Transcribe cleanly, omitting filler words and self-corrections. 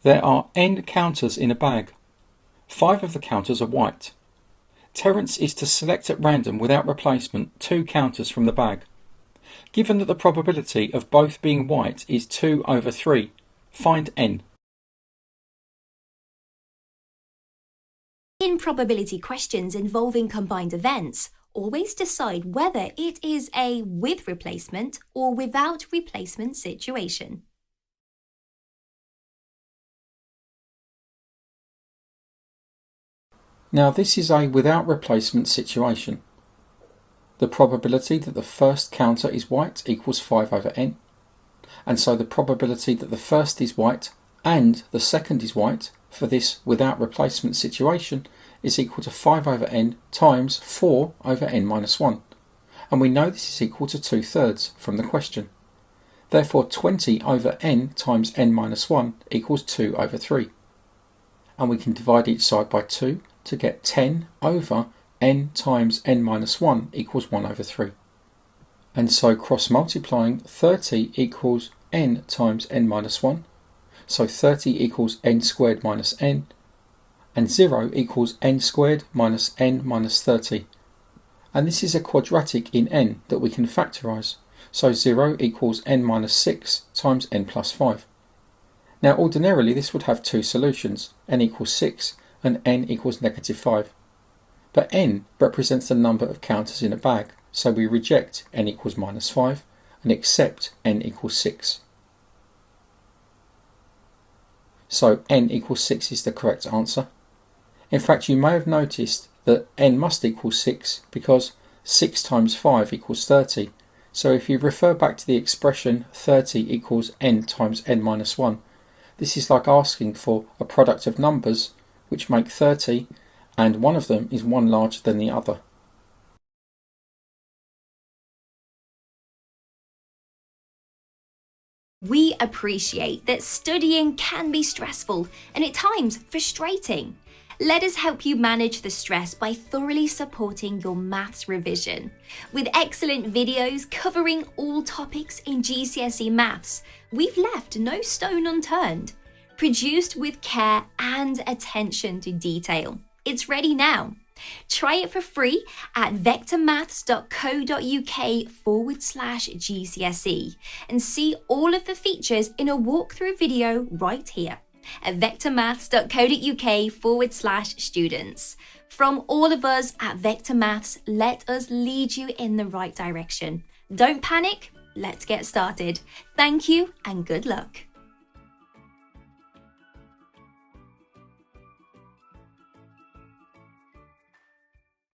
There are n counters in a bag. 5 of the counters are white. Terence is to select at random without replacement 2 counters from the bag. Given that the probability of both being white is 2 over 3, find n. In probability questions involving combined events, always decide whether it is a with replacement or without replacement situation. Now this is a without replacement situation. The probability that the first counter is white equals 5 over n, and so the probability that the first is white and the second is white for this without replacement situation is equal to 5 over n times 4 over n minus 1, and we know this is equal to 2/3 from the question. Therefore 20 over n times n minus 1 equals 2 over 3, and we can divide each side by 2 to get 10 over n times n minus 1 equals 1 over 3. And so cross multiplying 30 equals n times n minus 1, so 30 equals n squared minus n, and 0 equals n squared minus n minus 30. And this is a quadratic in n that we can factorise, so 0 equals n minus 6 times n plus 5. Now ordinarily this would have two solutions, n equals 6 and n equals negative 5. But n represents the number of counters in a bag, so we reject n equals minus 5 and accept n equals 6. So n equals 6 is the correct answer. In fact, you may have noticed that n must equal 6 because 6 times 5 equals 30. So if you refer back to the expression 30 equals n times n minus 1, this is like asking for a product of numbers which make 30, and one of them is one larger than the other. We appreciate that studying can be stressful and at times frustrating. Let us help you manage the stress by thoroughly supporting your maths revision. With excellent videos covering all topics in GCSE maths, we've left no stone unturned. Produced with care and attention to detail. It's ready now. Try it for free at vectormaths.co.uk/GCSE and see all of the features in a walkthrough video right here at vectormaths.co.uk/students. From all of us at Vector Maths, let us lead you in the right direction. Don't panic, let's get started. Thank you and good luck.